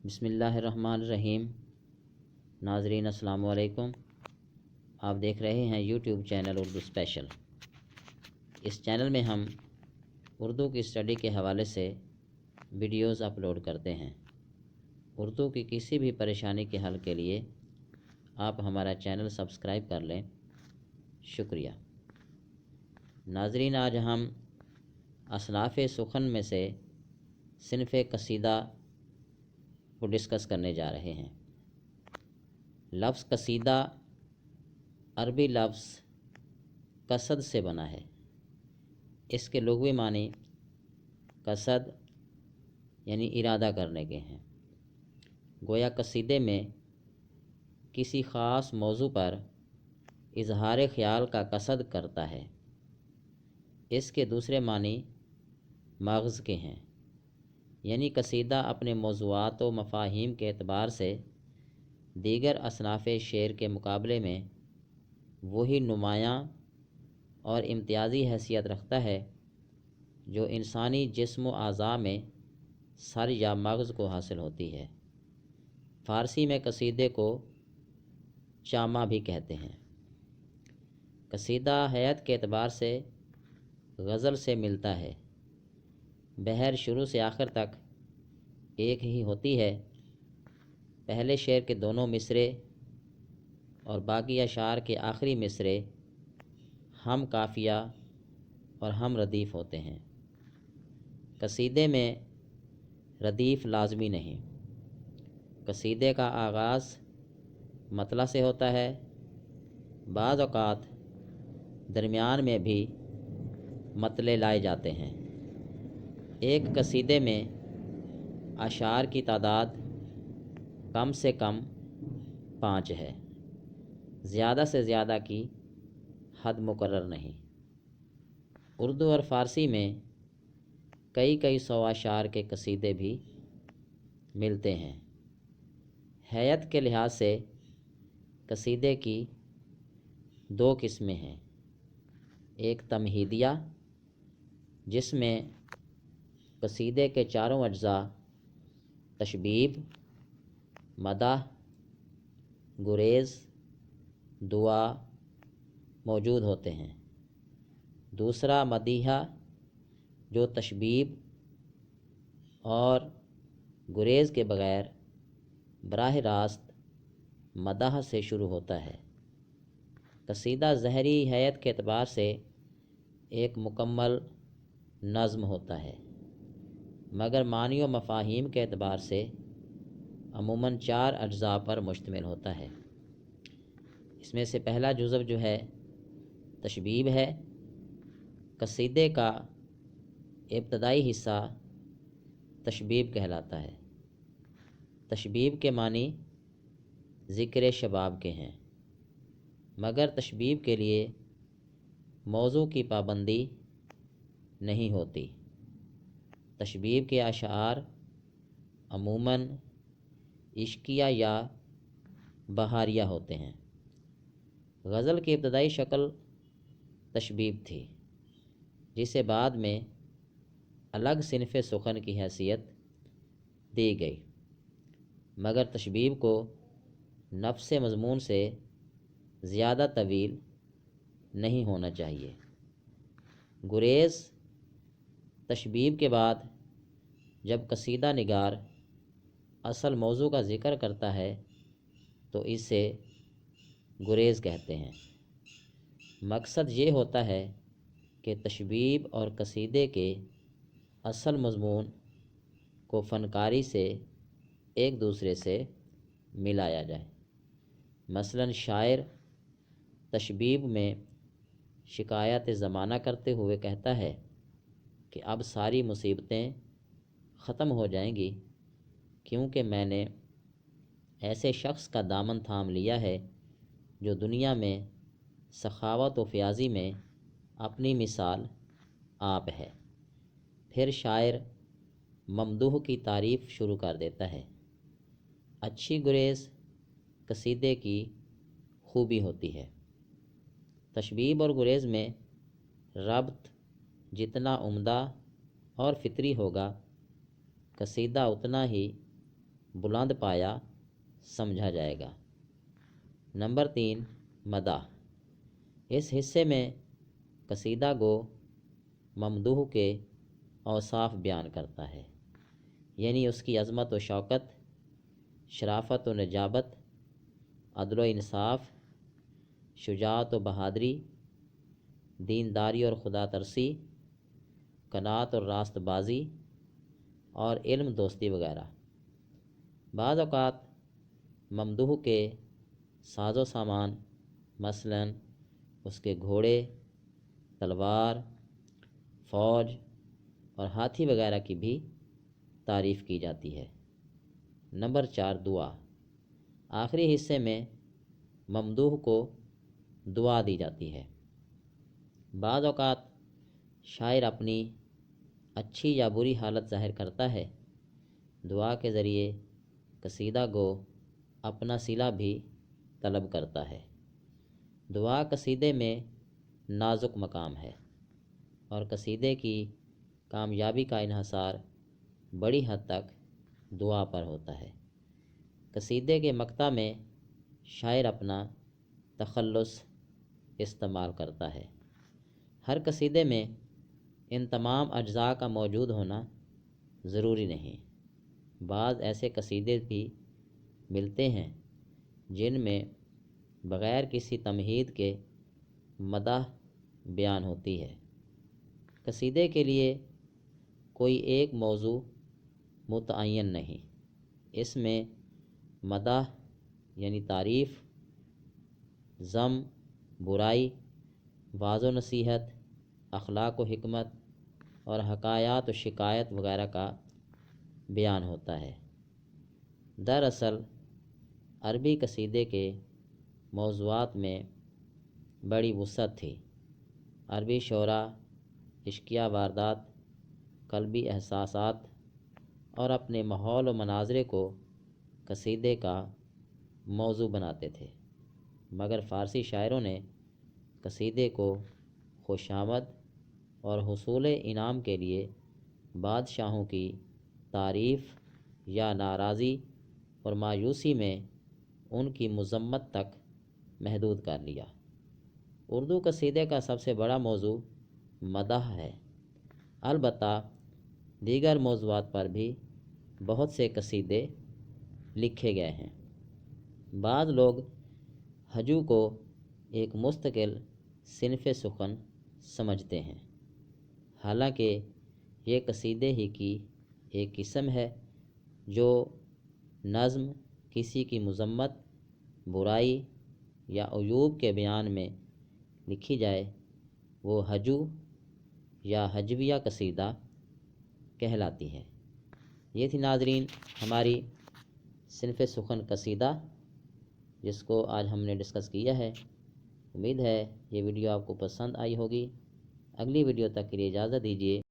بسم اللہ الرحمن الرحیم۔ ناظرین السلام علیکم۔ آپ دیکھ رہے ہیں یوٹیوب چینل اردو اسپیشل۔ اس چینل میں ہم اردو کی اسٹڈی کے حوالے سے ویڈیوز اپلوڈ کرتے ہیں۔ اردو کی کسی بھی پریشانی کے حل کے لیے آپ ہمارا چینل سبسکرائب کر لیں۔ شکریہ۔ ناظرین، آج ہم اصناف سخن میں سے صنف قصیدہ کو ڈسکس کرنے جا رہے ہیں۔ لفظ قصیدہ عربی لفظ قصد سے بنا ہے۔ اس کے لغوی معنی قصد یعنی ارادہ کرنے کے ہیں۔ گویا قصیدے میں کسی خاص موضوع پر اظہار خیال کا قصد کرتا ہے۔ اس کے دوسرے معنی مغز کے ہیں، یعنی قصیدہ اپنے موضوعات و مفاہیم کے اعتبار سے دیگر اصناف شعر کے مقابلے میں وہی نمایاں اور امتیازی حیثیت رکھتا ہے جو انسانی جسم و اعضاء میں سر یا مغز کو حاصل ہوتی ہے۔ فارسی میں قصیدے کو چامہ بھی کہتے ہیں۔ قصیدہ ہیئت کے اعتبار سے غزل سے ملتا ہے۔ بہر شروع سے آخر تک ایک ہی ہوتی ہے۔ پہلے شعر کے دونوں مصرے اور باقی اشعار کے آخری مصرے ہم قافیہ اور ہم ردیف ہوتے ہیں۔ قصیدے میں ردیف لازمی نہیں۔ قصیدے کا آغاز مطلع سے ہوتا ہے۔ بعض اوقات درمیان میں بھی مطلع لائے جاتے ہیں۔ ایک قصیدے میں اشعار کی تعداد کم سے کم 5 ہے۔ زیادہ سے زیادہ کی حد مقرر نہیں۔ اردو اور فارسی میں کئی سو اشعار کے قصیدے بھی ملتے ہیں۔ ہیئت کے لحاظ سے قصیدے کی 2 قسمیں ہیں۔ ایک تمہیدیہ، جس میں قصیدے کے چاروں اجزاء تشبیب، مدح، گریز، دعا موجود ہوتے ہیں۔ دوسرا مدیحہ، جو تشبیب اور گریز کے بغیر براہ راست مدح سے شروع ہوتا ہے۔ قصیدہ ظاہری ہیئت کے اعتبار سے ایک مکمل نظم ہوتا ہے، مگر معنی و مفاہیم کے اعتبار سے عموماً 4 اجزاء پر مشتمل ہوتا ہے۔ اس میں سے پہلا جزو جو ہے تشبیب ہے۔ قصیدے کا ابتدائی حصہ تشبیب کہلاتا ہے۔ تشبیب کے معنی ذکر شباب کے ہیں، مگر تشبیب کے لیے موضوع کی پابندی نہیں ہوتی۔ تشبیب کے اشعار عموماً عشقیہ یا بہاریہ ہوتے ہیں۔ غزل کی ابتدائی شکل تشبیب تھی، جسے بعد میں الگ صنف سخن کی حیثیت دی گئی، مگر تشبیب کو نفس مضمون سے زیادہ طویل نہیں ہونا چاہیے۔ گریز تشبیب کے بعد جب قصیدہ نگار اصل موضوع کا ذکر کرتا ہے تو اسے گریز کہتے ہیں۔ مقصد یہ ہوتا ہے کہ تشبیب اور قصیدے کے اصل مضمون کو فنکاری سے ایک دوسرے سے ملایا جائے۔ مثلاً شاعر تشبیب میں شکایت زمانہ کرتے ہوئے کہتا ہے کہ اب ساری مصیبتیں ختم ہو جائیں گی، کیونکہ میں نے ایسے شخص کا دامن تھام لیا ہے جو دنیا میں سخاوت و فیاضی میں اپنی مثال آپ ہے۔ پھر شاعر ممدوح کی تعریف شروع کر دیتا ہے۔ اچھی گریز قصیدے کی خوبی ہوتی ہے۔ تشبیب اور گریز میں ربط جتنا عمدہ اور فطری ہوگا، قصیدہ اتنا ہی بلند پایا سمجھا جائے گا۔ نمبر 3، مدح۔ اس حصے میں قصیدہ گو ممدوح کے اوصاف بیان کرتا ہے، یعنی اس کی عظمت و شوکت، شرافت و نجابت، عدل و انصاف، شجاعت و بہادری، دینداری اور خدا ترسی، قناعت اور راست بازی اور علم دوستی وغیرہ۔ بعض اوقات ممدوح کے ساز و سامان، مثلاً اس کے گھوڑے، تلوار، فوج اور ہاتھی وغیرہ کی بھی تعریف کی جاتی ہے۔ نمبر 4، دعا۔ آخری حصے میں ممدوح کو دعا دی جاتی ہے۔ بعض اوقات شاعر اپنی اچھی یا بری حالت ظاہر کرتا ہے۔ دعا کے ذریعے قصیدہ گو اپنا صلہ بھی طلب کرتا ہے۔ دعا قصیدے میں نازک مقام ہے اور قصیدے کی کامیابی کا انحصار بڑی حد تک دعا پر ہوتا ہے۔ قصیدے کے مقطع میں شاعر اپنا تخلص استعمال کرتا ہے۔ ہر قصیدے میں ان تمام اجزاء کا موجود ہونا ضروری نہیں۔ بعض ایسے قصیدے بھی ملتے ہیں جن میں بغیر کسی تمہید کے مدح بیان ہوتی ہے۔ قصیدے کے لیے کوئی ایک موضوع متعین نہیں، اس میں مدح یعنی تعریف، ذم، برائی، وعظ و نصیحت، اخلاق و حکمت اور حکایات و شکایت وغیرہ کا بیان ہوتا ہے۔ دراصل عربی قصیدے کے موضوعات میں بڑی وسعت تھی۔ عربی شعراء عشقیہ واردات، قلبی احساسات اور اپنے ماحول و مناظرے کو قصیدے کا موضوع بناتے تھے، مگر فارسی شاعروں نے قصیدے کو خوشامد اور حصول انعام کے لیے بادشاہوں کی تعریف یا ناراضی اور مایوسی میں ان کی مذمت تک محدود کر لیا۔ اردو قصیدے کا سب سے بڑا موضوع مدح ہے، البتہ دیگر موضوعات پر بھی بہت سے قصیدے لکھے گئے ہیں۔ بعض لوگ ہجو کو ایک مستقل صنف سخن سمجھتے ہیں، حالانکہ یہ قصیدے ہی کی ایک قسم ہے۔ جو نظم کسی کی مذمت، برائی یا عیوب کے بیان میں لکھی جائے وہ ہجو یا ہجویہ قصیدہ کہلاتی ہے۔ یہ تھی ناظرین ہماری صنف سخن قصیدہ، جس کو آج ہم نے ڈسکس کیا ہے۔ امید ہے یہ ویڈیو آپ کو پسند آئی ہوگی۔ اگلی ویڈیو تک کے لیے اجازت دیجیے۔